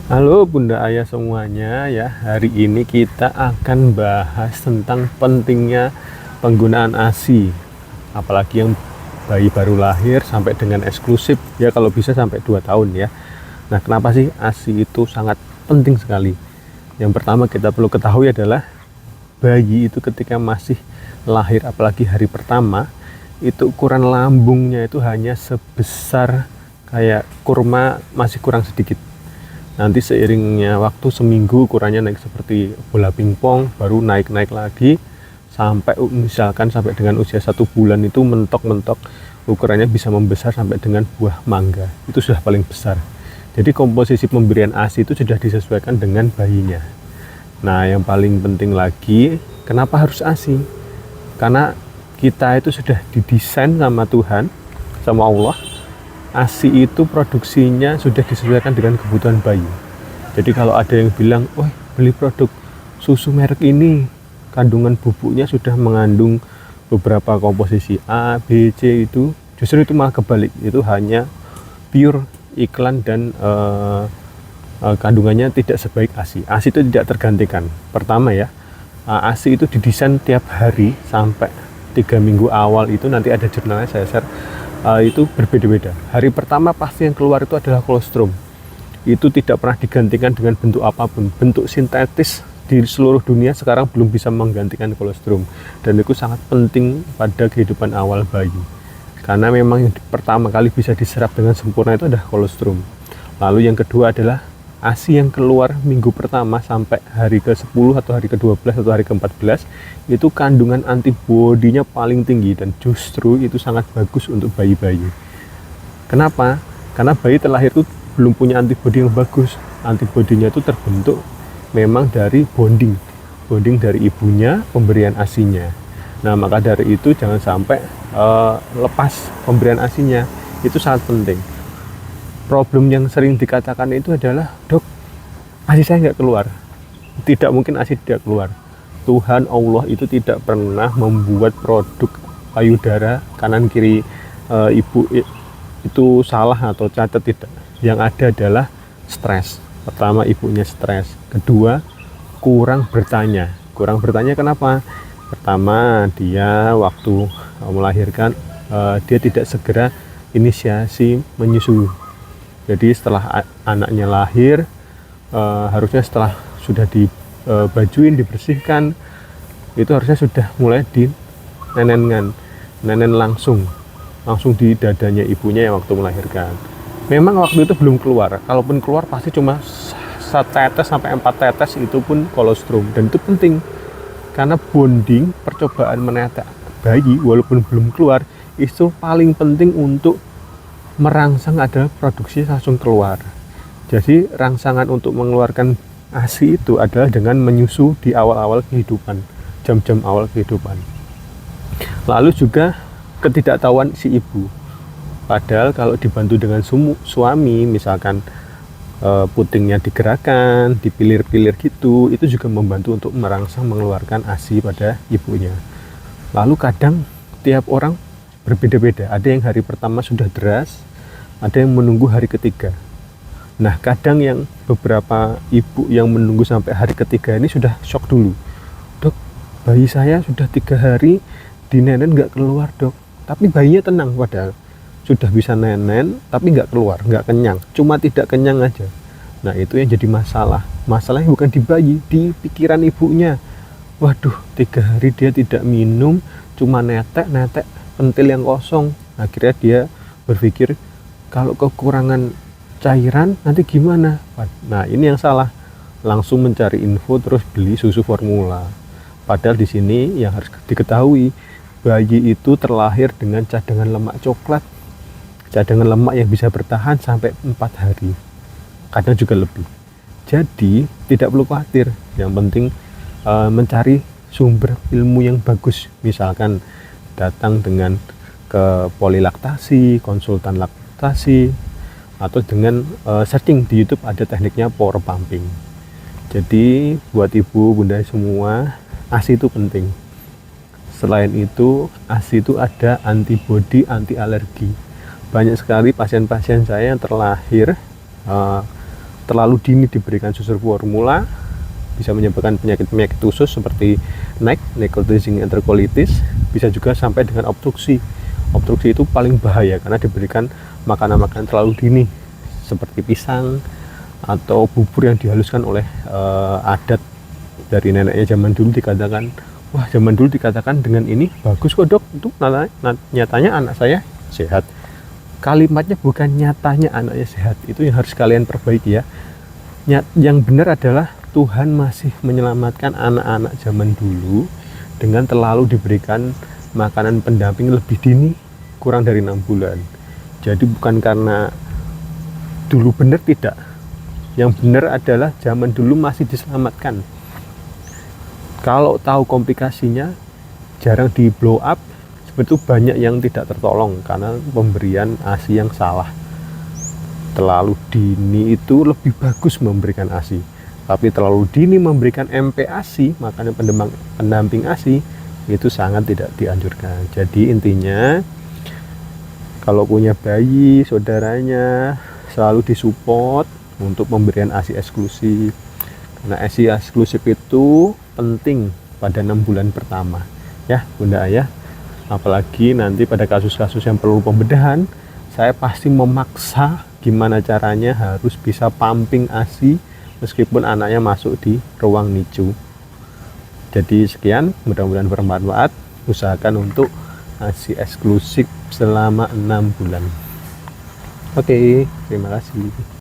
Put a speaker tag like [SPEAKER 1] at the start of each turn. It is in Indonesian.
[SPEAKER 1] Halo Bunda Ayah semuanya ya. Hari ini kita akan bahas tentang pentingnya penggunaan ASI. Apalagi yang bayi baru lahir sampai dengan eksklusif ya, kalau bisa sampai 2 tahun ya. Nah, kenapa sih ASI itu sangat penting sekali? Yang pertama kita perlu ketahui adalah bayi itu ketika masih lahir, apalagi hari pertama, itu ukuran lambungnya itu hanya sebesar kayak kurma, masih kurang sedikit. Nanti seiringnya waktu seminggu ukurannya naik seperti bola pingpong, baru naik-naik lagi sampai misalkan sampai dengan usia 1 bulan itu mentok-mentok ukurannya bisa membesar sampai dengan buah mangga. Itu sudah paling besar. Jadi komposisi pemberian ASI itu sudah disesuaikan dengan bayinya. Nah, yang paling penting lagi, kenapa harus ASI? Karena kita itu sudah didesain sama Tuhan, sama Allah. ASI itu produksinya sudah disesuaikan dengan kebutuhan bayi. Jadi kalau ada yang bilang, "Wah, beli produk susu merek ini, kandungan bubuknya sudah mengandung beberapa komposisi A, B, C," itu justru itu malah kebalik. Itu hanya pure iklan dan kandungannya tidak sebaik ASI. ASI itu tidak tergantikan. Pertama ya, ASI itu didesain tiap hari sampai 3 minggu awal itu nanti ada jurnalnya saya share. Itu berbeda-beda. Hari pertama pasti yang keluar itu adalah kolostrum. Itu tidak pernah digantikan dengan bentuk apapun. Bentuk sintetis di seluruh dunia sekarang belum bisa menggantikan kolostrum. Dan itu sangat penting pada kehidupan awal bayi. Karena memang yang pertama kali bisa diserap dengan sempurna itu adalah kolostrum. Lalu yang kedua adalah ASI yang keluar minggu pertama sampai hari ke-10 atau hari ke-12 atau hari ke-14 itu kandungan antibodinya paling tinggi dan justru itu sangat bagus untuk bayi-bayi. Kenapa? Karena bayi terlahir itu belum punya antibodi yang bagus. Antibodinya itu terbentuk memang dari bonding dari ibunya, pemberian ASI-nya. Nah, maka dari itu jangan sampai lepas pemberian ASI-nya. Itu sangat penting. Problem yang sering dikatakan itu adalah, "Dok, ASI saya nggak keluar." Tidak mungkin ASI tidak keluar. Tuhan Allah itu tidak pernah membuat produk payudara kanan kiri ibu itu salah atau cacat, tidak. Yang ada adalah stres. Pertama, ibunya stres. Kedua, kurang bertanya. Kurang bertanya kenapa? Pertama, dia waktu melahirkan dia tidak segera inisiasi menyusui. Jadi setelah anaknya lahir, harusnya setelah sudah dibajuin, dibersihkan, itu harusnya sudah mulai dinenenkan, nenen langsung di dadanya ibunya yang waktu melahirkan. Memang waktu itu belum keluar, kalaupun keluar pasti cuma 1 tetes sampai 4 tetes, itu pun kolostrum. Dan itu penting, karena bonding, percobaan menetek bayi walaupun belum keluar, itu paling penting untuk merangsang adalah produksi langsung keluar. Jadi rangsangan untuk mengeluarkan ASI itu adalah dengan menyusu di awal-awal kehidupan, jam-jam awal kehidupan. Lalu juga ketidaktahuan si ibu. Padahal kalau dibantu dengan suami, misalkan putingnya digerakkan, dipilir-pilir gitu, itu juga membantu untuk merangsang mengeluarkan ASI pada ibunya. Lalu kadang tiap orang berbeda-beda. Ada yang hari pertama sudah deras, ada yang menunggu hari ketiga. Nah, kadang yang beberapa ibu yang menunggu sampai hari ketiga ini sudah shock dulu. "Dok, bayi saya sudah 3 hari dinenen nggak keluar, dok." Tapi bayinya tenang, padahal sudah bisa nenen tapi nggak keluar, nggak kenyang, cuma tidak kenyang aja. Nah, itu yang jadi masalah. Masalahnya bukan di bayi, di pikiran ibunya. Waduh, 3 hari dia tidak minum, cuma netek pentil yang kosong. Akhirnya dia berpikir, kalau kekurangan cairan nanti gimana? Nah, ini yang salah. Langsung mencari info terus beli susu formula. Padahal di sini yang harus diketahui, bayi itu terlahir dengan cadangan lemak coklat. Cadangan lemak yang bisa bertahan sampai 4 hari. Kadang juga lebih. Jadi tidak perlu khawatir. Yang penting mencari sumber ilmu yang bagus. Misalkan datang dengan ke polilaktasi, konsultan laktasi, atau dengan searching di YouTube, ada tekniknya power pumping. Jadi buat ibu bunda semua, ASI itu penting. Selain itu, ASI itu ada antibodi anti alergi. Banyak sekali pasien-pasien saya yang terlahir terlalu dini diberikan susu formula bisa menyebabkan penyakit-penyakit usus seperti NEC, necrotizing enterocolitis, bisa juga sampai dengan obstruksi. Obstruksi itu paling bahaya karena diberikan makanan-makanan terlalu dini seperti pisang atau bubur yang dihaluskan oleh adat dari neneknya zaman dulu. Dikatakan, wah zaman dulu dikatakan dengan ini bagus kok dok, itu nyatanya anak saya sehat. Kalimatnya bukan nyatanya anaknya sehat, itu yang harus kalian perbaiki ya. Yang benar adalah Tuhan masih menyelamatkan anak-anak zaman dulu dengan terlalu diberikan makanan pendamping lebih dini, kurang dari 6 bulan. Jadi bukan karena dulu benar, tidak. Yang benar adalah zaman dulu masih diselamatkan. Kalau tahu komplikasinya, jarang di blow up, seperti itu banyak yang tidak tertolong karena pemberian ASI yang salah. Terlalu dini itu lebih bagus memberikan ASI, tapi terlalu dini memberikan MPASI, makanan pendamping ASI, itu sangat tidak dianjurkan. Jadi intinya, kalau punya bayi, saudaranya, selalu disupport untuk pemberian ASI eksklusif. Karena ASI eksklusif itu penting pada 6 bulan pertama, ya Bunda Ayah. Apalagi nanti pada kasus-kasus yang perlu pembedahan, saya pasti memaksa gimana caranya harus bisa pumping ASI meskipun anaknya masuk di ruang NICU. Jadi sekian, mudah-mudahan bermanfaat. Usahakan untuk ASI eksklusif selama 6 bulan. Oke, terima kasih.